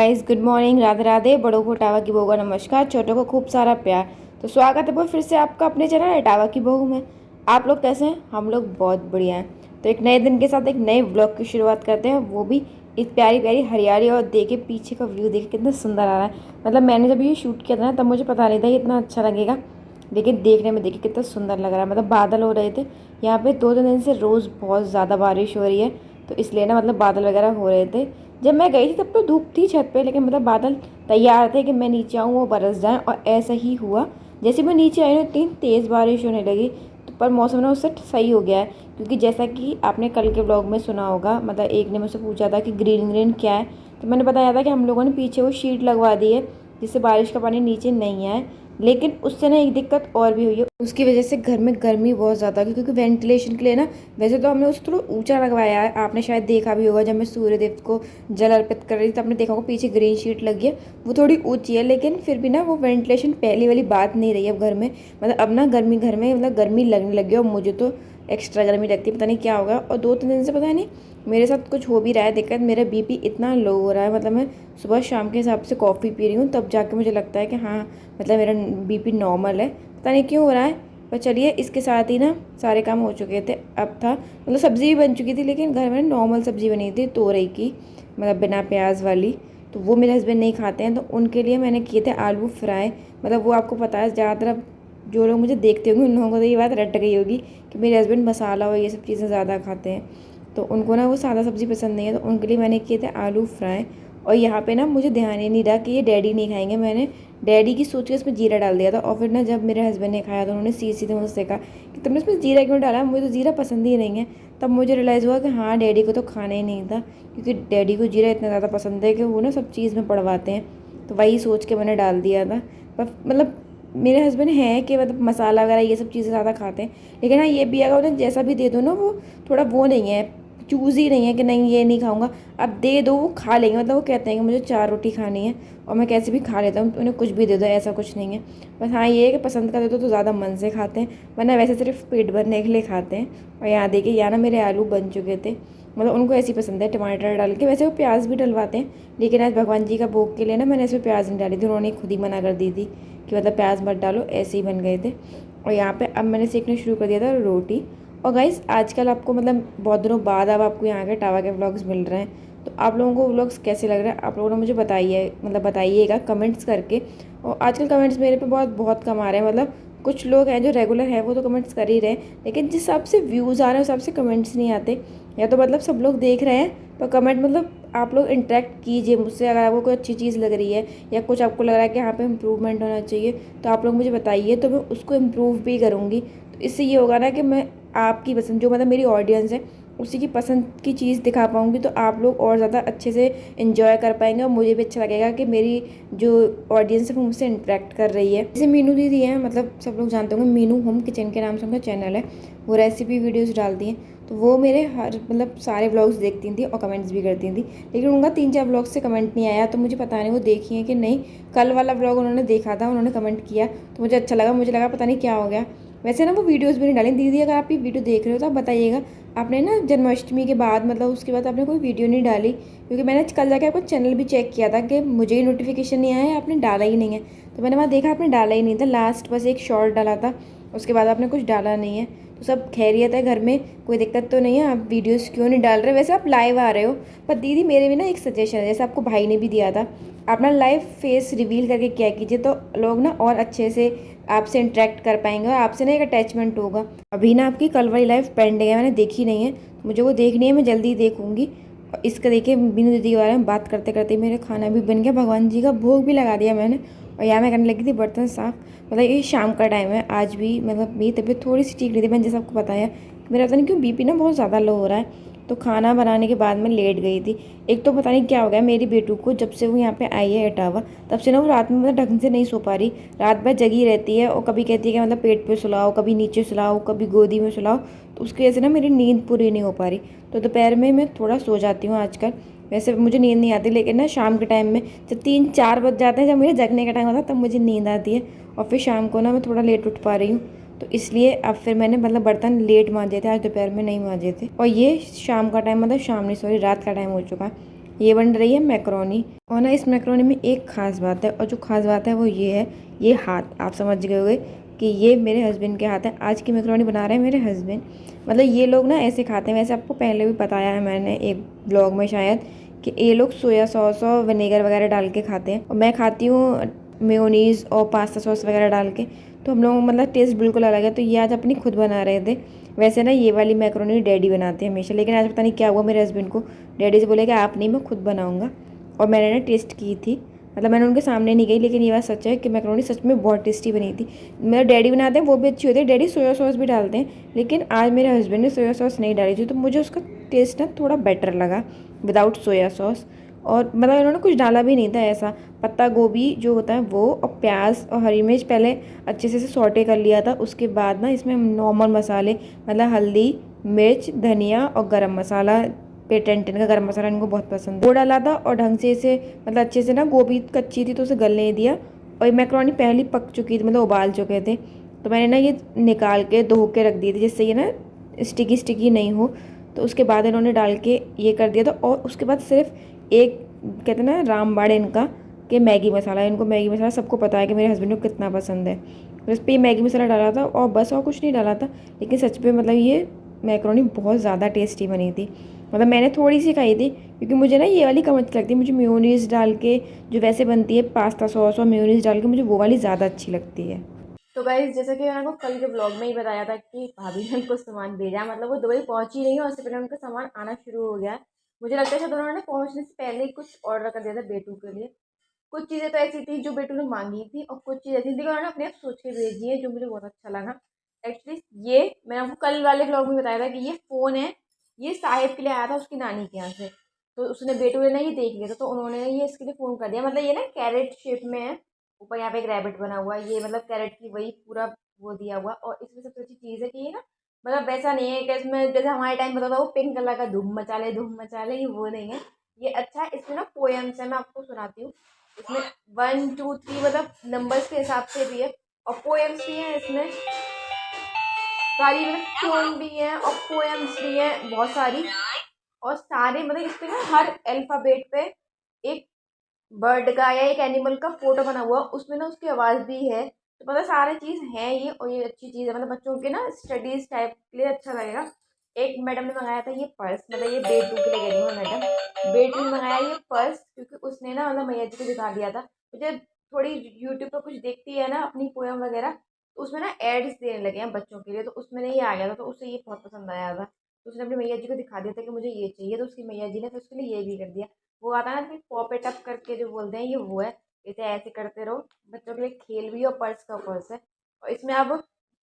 Guys, good morning, Radhe Radhe. बड़ों को tower की बहू का नमस्कार, छोटों को खूब सारा प्यार। तो स्वागत है वो फिर से आपका अपने चैनल टावा की बहू में। आप लोग कैसे हैं? हम लोग बहुत बढ़िया हैं। तो एक नए दिन के साथ एक नए व्लॉग की शुरुआत करते हैं, वो भी इस प्यारी प्यारी हरियाली। और देखे पीछे का व्यू, देखे कितना सुंदर आ रहा है। मतलब मैंने जब ये शूट किया था ना, तब मुझे पता नहीं था ये इतना अच्छा लगेगा, लेकिन देखने में देखिए कितना सुंदर लग रहा है। मतलब बादल हो रहे थे यहाँ पे 2 दिन से, रोज़ बहुत ज़्यादा बारिश हो रही है, तो इसलिए ना मतलब बादल वगैरह हो रहे थे। जब मैं गई थी तब तो धूप थी छत पे, लेकिन मतलब बादल तैयार थे कि मैं नीचे आऊँ वो बरस जाए, और ऐसा ही हुआ। जैसे मैं नीचे आई ना, इतनी तेज़ बारिश होने लगी। तो पर मौसम ना उससे सही हो गया है, क्योंकि जैसा कि आपने कल के व्लॉग में सुना होगा, मतलब एक ने मुझसे पूछा था कि ग्रीन ग्रीन क्या है, तो मैंने बताया था कि हम लोगों ने पीछे वो शीट लगवा दी है, जिससे बारिश का पानी नीचे नहीं आए। लेकिन उससे ना एक दिक्कत और भी हुई है, उसकी वजह से घर में गर्मी बहुत ज़्यादा है, क्योंकि वेंटिलेशन के लिए ना, वैसे तो हमने उसे थोड़ा ऊंचा लगवाया है। आपने शायद देखा भी होगा, जब मैं सूर्य देव को जल अर्पित कर रही थी, तो आपने देखा होगा पीछे ग्रीन शीट लगी है, वो थोड़ी ऊंची है, लेकिन फिर भी ना वो वेंटिलेशन पहली वाली बात नहीं रही है अब घर में। मतलब अब ना गर्मी घर में मतलब गर्मी लगने लगी है, और मुझे तो एक्स्ट्रा गर्मी लगती है, पता नहीं क्या होगा। और 2-3 दिन से पता नहीं मेरे साथ कुछ हो भी रहा है दिक्कत, मेरा बीपी इतना लो हो रहा है। मतलब मैं सुबह शाम के हिसाब से कॉफ़ी पी रही हूँ, तब जाके मुझे लगता है कि हाँ, मतलब मेरा बीपी नॉर्मल है। पता नहीं क्यों हो रहा है। पर चलिए, इसके साथ ही ना सारे काम हो चुके थे। अब था मतलब सब्ज़ी भी बन चुकी थी, लेकिन घर में नॉर्मल सब्ज़ी बनी थी तोरई की, मतलब बिना प्याज वाली। तो वो मेरे हस्बैंड नहीं खाते हैं, तो उनके लिए मैंने किए थे आलू फ्राई। मतलब वो आपको पता है, ज़्यादातर अब जो लोग मुझे देखते होंगे उन लोगों को तो ये बात रट गई होगी कि मेरे हस्बैंड मसाला और ये सब चीज़ें ज़्यादा खाते हैं, तो उनको ना वो सादा सब्ज़ी पसंद नहीं है। तो उनके लिए मैंने किए थे आलू फ्राई। और यहाँ पे ना मुझे ध्यान ही नहीं रहा कि ये डैडी नहीं खाएंगे, मैंने डैडी की सोच के इसमें जीरा डाल दिया था। और फिर ना जब मेरे हस्बैंड ने खाया तो उन्होंने सीधे मुझसे कहा कि तुमने इसमें जीरा क्यों डाला, मुझे तो जीरा पसंद ही नहीं है। तब मुझे रियलाइज़ हुआ कि हाँ, डैडी को तो खाना ही नहीं था, क्योंकि डैडी को जीरा इतना ज़्यादा पसंद है कि वो ना सब चीज़ में पड़वाते हैं। तो वही सोच के मैंने डाल दिया था। पर मतलब मेरे हस्बैंड हैं कि मतलब मसाला वगैरह ये सब चीज़ें ज़्यादा खाते हैं, लेकिन हाँ, ये भी अगर उन्हें जैसा भी दे दो ना, वो थोड़ा वो नहीं है, चूज़ ही नहीं है कि नहीं ये नहीं खाऊंगा। अब दे दो वो खा लेंगे। मतलब वो कहते हैं कि मुझे 4 रोटी खानी है, और मैं कैसे भी खा लेता हूँ, तो उन्हें कुछ भी दे दो, ऐसा कुछ नहीं है। बस हाँ, ये है कि पसंद का दे दो तो ज़्यादा मन से खाते हैं, वरना वैसे सिर्फ पेट भरने के लिए खाते हैं। और यहाँ देखिए, यहाँ ना मेरे आलू बन चुके थे। मतलब उनको ऐसी पसंद है टमाटर डाल के, वैसे वो प्याज भी डलवाते हैं, लेकिन आज भगवान जी का भोग के लिए ना मैंने इसमें प्याज नहीं डाली थी, उन्होंने खुद ही मना कर दी थी कि मतलब प्याज मत डालो, ऐसे ही बन गए थे। और यहाँ पे अब मैंने सेकना शुरू कर दिया था रोटी। और गाइस, आजकल आपको मतलब बहुत दिनों बाद अब आपको यहाँ के टावा के व्लॉग्स मिल रहे हैं, तो आप लोगों को व्लॉग्स कैसे लग रहे हैं आप लोगों ने मुझे बताइए, मतलब बताइएगा कमेंट्स करके। और आजकल कमेंट्स मेरे पे बहुत बहुत कम आ रहे हैं। मतलब कुछ लोग हैं जो रेगुलर हैं, वो तो कमेंट्स कर ही रहे हैं, लेकिन जिस हिसाब से व्यूज़ आ रहे हैं उस हिसाब से कमेंट्स नहीं आते। या तो मतलब सब लोग देख रहे हैं, तो कमेंट मतलब आप लोग इंटरेक्ट कीजिए मुझसे, अगर आपको कोई अच्छी चीज़ लग रही है या कुछ आपको लग रहा है कि यहाँ पे इम्प्रूवमेंट होना चाहिए, तो आप लोग मुझे बताइए, तो मैं उसको इम्प्रूव भी करूँगी। तो इससे ये होगा ना कि मैं आपकी पसंद, जो मतलब मेरी ऑडियंस है, उसी की पसंद की चीज़ दिखा पाऊँगी, तो आप लोग और ज़्यादा अच्छे से इन्जॉय कर पाएंगे, और मुझे भी अच्छा लगेगा कि मेरी जो ऑडियंस है वो मुझसे इंटरेक्ट कर रही है। जैसे मीनू दीदी हैं, मतलब सब लोग जानते होंगे, मीनू होम किचन के नाम से उनका चैनल है, वो रेसिपी वीडियोज़ डालती हैं। तो वो मेरे हर मतलब सारे व्लॉग्स देखती थी और कमेंट्स भी करती थी, लेकिन उनका 3-4 व्लॉग्स से कमेंट नहीं आया, तो मुझे पता नहीं वो देखी है कि नहीं। कल वाला व्लॉग उन्होंने देखा था, उन्होंने कमेंट किया, तो मुझे अच्छा लगा, मुझे लगा पता नहीं क्या हो गया। वैसे ना वो वीडियोज़ भी नहीं डाली। दीदी, अगर आप ये वीडियो देख रहे हो तो आप बताइएगा, आपने ना जन्माष्टमी के बाद मतलब उसके बाद आपने कोई वीडियो नहीं डाली, क्योंकि मैंने कल जाके आपका चैनल भी चेक किया था कि मुझे ही नोटिफिकेशन नहीं आया, आपने डाला ही नहीं है। तो मैंने वहाँ देखा आपने डाला ही नहीं था, लास्ट बस एक शॉर्ट डाला था, उसके बाद आपने कुछ डाला नहीं है। तो सब खैरियत है घर में, कोई दिक्कत तो नहीं है? आप वीडियोस क्यों नहीं डाल रहे? वैसे आप लाइव आ रहे हो, पर दीदी मेरे भी ना एक सजेशन है, जैसे आपको भाई ने भी दिया था, आप ना लाइव फेस रिवील करके क्या कीजिए, तो लोग ना और अच्छे से आपसे इंटरेक्ट कर पाएंगे, और आपसे ना एक अटैचमेंट होगा। अभी ना आपकी कल वाली लाइव पेंडिंग है, मैंने देखी नहीं है, मुझे वो देखनी है, मैं जल्दी देखूंगी। और इसका देखिए, बीनू दीदी के बारे में बात करते करते मेरे खाना भी बन गया, भगवान जी का भोग भी लगा दिया मैंने, और यहाँ मैं करने लगी थी बर्तन साफ़। मतलब ये शाम का टाइम है, आज भी मतलब मेरी तबीयत थोड़ी सी ठीक नहीं थी, मैंने जैसे आपको बताया कि मेरा पता नहीं क्यों बीपी ना बहुत ज़्यादा लो हो रहा है। तो खाना बनाने के बाद मैं लेट गई थी। एक तो पता नहीं क्या हो गया मेरी बेटू को, जब से वो यहाँ पे आई है इटावा, तब से ना वो रात में मतलब ढंग से नहीं सो पा रही, रात भर जगी रहती है, और कभी कहती है कि मतलब पेट पे सुलाओ, कभी नीचे सुलाओ, कभी गोदी में सुलाओ। तो उसकी वजह से ना मेरी नींद पूरी नहीं हो पा रही। तो दोपहर में मैं थोड़ा सो जाती हूँ आजकल, वैसे मुझे नींद नहीं आती, लेकिन ना शाम के टाइम में जब 3-4 बज जाते हैं, जब मुझे जगने का टाइम होता है, तब मुझे नींद आती है। और फिर शाम को ना मैं थोड़ा लेट उठ पा रही हूँ, तो इसलिए अब फिर मैंने मतलब बर्तन लेट मांजे थे, आज दोपहर में नहीं मांजे थे। और ये शाम का टाइम, मतलब शाम नहीं, सॉरी, रात का टाइम हो चुका है। ये बन रही है मैक्रोनी। और ना इस मैक्रोनी में एक ख़ास बात है, और जो ख़ास बात है वो ये है, ये हाथ आप समझ गए होंगे कि ये मेरे हस्बैंड के हाथ है। आज की मैक्रोनी बना रहे हैं मेरे हस्बैंड। मतलब ये लोग ना ऐसे खाते हैं, वैसे आपको पहले भी बताया है मैंने एक ब्लॉग में शायद, कि ये लोग सोया सॉस और विनेगर वगैरह डाल के खाते हैं, और मैं खाती हूँ मेयोनीज़ और पास्ता सॉस वगैरह डाल के। तो हम लोग मतलब टेस्ट बिल्कुल अलग है। तो ये आज अपनी खुद बना रहे थे। वैसे ना ये वाली मैक्रोनी डैडी बनाते हैं हमेशा, लेकिन आज पता नहीं क्या हुआ मेरे हस्बैंड को, डैडी से बोले कि आप नहीं, मैं खुद बनाऊंगा। और मैंने ना टेस्ट की थी, मतलब मैंने उनके सामने नहीं गई, लेकिन ये बात सच है कि मैक्रोनी सच में बहुत टेस्टी बनी थी। मेरे डैडी बनाते हैं वो भी अच्छी होती है, डैडी सोया सॉस भी डालते हैं, लेकिन आज मेरे हस्बैंड ने सोया सॉस नहीं डाली थी, तो मुझे उसका टेस्ट ना थोड़ा बेटर लगा विदाउट सोया सॉस। और मतलब इन्होंने कुछ डाला भी नहीं था ऐसा। पत्ता गोभी जो होता है वो, और प्याज और हरी मिर्च पहले अच्छे से सौटे कर लिया था। उसके बाद ना इसमें नॉर्मल मसाले, मतलब हल्दी, मिर्च, धनिया और गरम मसाला, पेटेंटन का गरम मसाला इनको बहुत पसंद है, वो डाला था। और ढंग से इसे मतलब अच्छे से ना, गोभी कच्ची थी तो उसे गलने दिया। और ये मैक्रोनी पहले पक चुकी थी, मतलब उबाल चुके थे, तो मैंने ना ये निकाल के धो के रख दी थी, जिससे ये ना स्टिकी स्टिकी नहीं हो। तो उसके बाद इन्होंने डाल के ये कर दिया था। और उसके बाद सिर्फ एक, कहते हैं ना रामबाड़ इनका, कि मैगी मसाला, इनको मैगी मसाला सबको पता है कि मेरे हस्बैंड को कितना पसंद है, तो इस पर ये मैगी मसाला डाला था और बस, और कुछ नहीं डाला था। लेकिन सच में मतलब ये मैक्रोनी बहुत ज़्यादा टेस्टी बनी थी। मतलब मैंने थोड़ी सी खाई थी, क्योंकि मुझे ना ये वाली कम अच्छी लगती है। मुझे मेयोनीज़ डाल के जो वैसे बनती है पास्ता सॉस और मेयोनीज़ डाल के, मुझे वो वाली ज़्यादा अच्छी लगती है। तो गाइस, जैसा कि मैंने आपको कल के ब्लॉग में ही बताया था कि भाभी ने उनको सामान भेजा, मतलब वो दुबई पहुंची नहीं है, उससे पहले उनका सामान आना शुरू हो गया है। मुझे लगता है शायद उन्होंने पहुंचने से पहले ही कुछ ऑर्डर कर दिया था बेटू के लिए। कुछ चीज़ें तो ऐसी थी जो बेटू ने मांगी थी, और कुछ चीज़ ऐसी थी कि उन्होंने अपने आप सोच के भेजी है, जो मुझे बहुत अच्छा लगा। एक्चुअली ये मैंने आपको कल वाले ब्लॉग में बताया था कि ये फ़ोन है, ये साहिब के लिए आया था उसकी नानी के यहाँ से। तो उसने बेटू ने ना ये देख लिया था, तो उन्होंने ये इसके लिए फ़ोन कर दिया। मतलब ये ना कैरेट शेप में है, ऊपर यहाँ पे एक रैबिट बना हुआ है, ये मतलब कैरेट की वही पूरा वो दिया हुआ। और इसमें सबसे अच्छी चीज़ है कि ये ना, मतलब वैसा नहीं है कि इसमें जैसे हमारे टाइम होता था वो पिंक कलर का धूम मचा ले, ये वो नहीं है। ये अच्छा है, इसमें ना पोएम्स है, मैं आपको सुनाती हूँ। इसमें 1 2 3 मतलब नंबर्स के हिसाब से भी है, और पोएम्स भी हैं इसमें सारी, मतलब पोएम भी है और पोएम्स भी हैं बहुत सारी। और सारे मतलब इस पे ना हर अल्फ़ाबेट पे एक बर्ड का या एक एनिमल का फोटो बना हुआ, उसमें ना उसकी आवाज़ भी है। तो मतलब सारी चीज़ है ये, और ये अच्छी चीज़ है, मतलब बच्चों के ना स्टडीज़ टाइप के लिए अच्छा लगेगा। एक मैडम ने मंगाया था ये पर्स, मतलब ये बेटू के लिए कह रही हूँ मैडम, बेटू ने मंगाया ये पर्स, क्योंकि उसने ना मतलब मैया जी को दिखा दिया था। मुझे थोड़ी यूट्यूब पर कुछ देखती है ना अपनी पोएम वगैरह, तो उसमें ना एड्स देने लगे हैं बच्चों के लिए, तो उसमें ना ये आ गया था, तो उसे ये बहुत पसंद आया था। तो उसने अपनी मैया जी को दिखा दिया था कि मुझे ये चाहिए, तो उसकी मैया जी ने फिर उसके लिए ये भी कर दिया। वो आता है ना फिर पॉप इट अप करके जो बोलते हैं, ये वो है। इसे ऐसे करते रहो, बच्चों के लिए खेल भी, और पर्स का पर्स है। और इसमें अब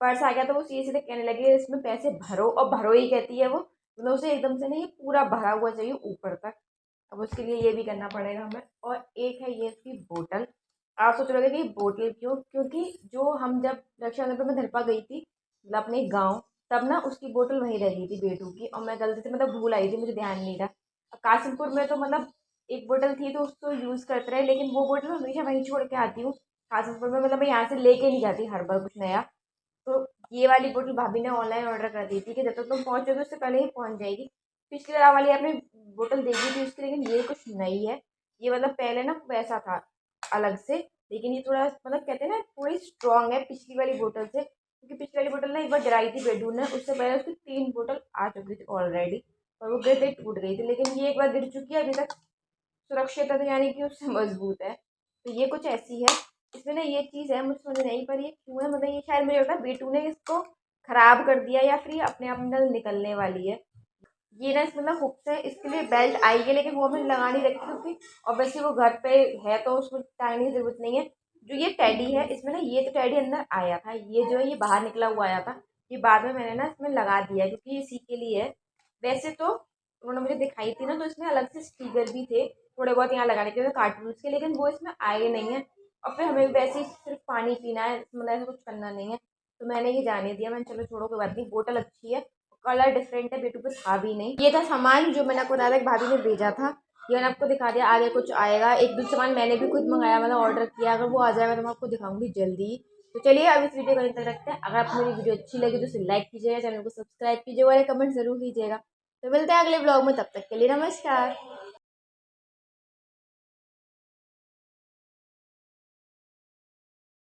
पर्स आ गया तो वो सीधे सीधे कहने लगे इसमें पैसे भरो, और भरो ही कहती है वो, मतलब उसे एकदम से नहीं पूरा भरा हुआ चाहिए ऊपर तक। अब उसके लिए ये भी करना पड़ेगा हमें। और एक है ये इसकी बोतल। आप सोच रहे होंगे कि बोतल क्यों, क्योंकि जो हम जब रक्षाबंधन पे मैं धरपा गई थी, मतलब अपने गाँव, तब ना उसकी बोतल वहीं रह गई थी बेटू की, और मैं गलती से मतलब भूल आई थी, मुझे ध्यान नहीं था। कासिमपुर में तो मतलब एक बोतल थी तो उसको यूज़ करते रहे, लेकिन वो बोतल मैं हमेशा वहीं छोड़ के आती हूँ कासिमपुर में, मतलब मैं यहाँ से लेके नहीं जाती हर बार कुछ नया। तो ये वाली बोतल भाभी ने ऑनलाइन ऑर्डर कर दी थी कि जब तक तुम पहुँचोगे उससे पहले ही पहुँच जाएगी। पिछली बार वाली आपने बोतल देखी थी उसकी, लेकिन ये कुछ नई है। ये मतलब पहले ना वैसा था अलग से, लेकिन ये थोड़ा मतलब कहते हैं ना थोड़ी स्ट्रांग है पिछली वाली बोतल से, क्योंकि पिछली वाली बोतल ना एक बार गिराई थी बेडू ने, उससे पहले उसकी 3 बोतल आ चुकी थी ऑलरेडी, और वो गिरते ही टूट गई थी। लेकिन ये एक बार गिर चुकी है, अभी तक सुरक्षित है, तो यानी कि उससे मजबूत है। तो ये कुछ ऐसी है। इसमें ना ये चीज़ है, मुझे समझ नहीं पर ये क्यों है, मतलब ये शायद मुझे लगता है बेटू ने इसको खराब कर दिया, या फिर ये अपने आप में निकलने वाली है। ये ना इसमें ना हुक्स है, इसके लिए बेल्ट आई है, लेकिन वो हमने लगा नहीं रखी, क्योंकि ऑब्वियसली वो घर पे है तो उसको टांगने की जरूरत नहीं है। जो ये टेडी है इसमें ना, ये तो टेडी अंदर आया था, ये जो है ये बाहर निकला हुआ आया था। ये बाद में मैंने ना इसमें लगा दिया, क्योंकि ये इसी के लिए है। वैसे तो उन्होंने मुझे दिखाई थी ना, तो इसमें अलग से स्टिकर भी थे थोड़े बहुत यहाँ लगाने के कार्टून्स के, लेकिन वो इसमें आए नहीं है। और फिर हमें वैसे ही सिर्फ पानी पीना है, मतलब ऐसा कुछ करना नहीं है, तो मैंने ये जाने दिया। मैंने चलो छोड़ो, कोई बात नहीं, बोतल अच्छी है, कलर डिफरेंट है, बेटू पे था भी नहीं। ये था सामान जो मैंने आपको बताया था कि भाभी ने भेजा था, ये मैंने आपको दिखा दिया। आगे कुछ आएगा, एक दूसरा सामान मैंने भी खुद मंगाया, मतलब ऑर्डर किया, अगर वो आ जाएगा तो मैं आपको दिखाऊंगी जल्दी। तो चलिए अब इस वीडियो को यहीं तक रखते हैं। अगर आपको मेरी वीडियो अच्छी लगी तो उसे लाइक कीजिएगा, चैनल को सब्सक्राइब कीजिएगा और कमेंट जरूर कीजिएगा। तो मिलते हैं अगले ब्लॉग में, तब तक के लिए नमस्कार।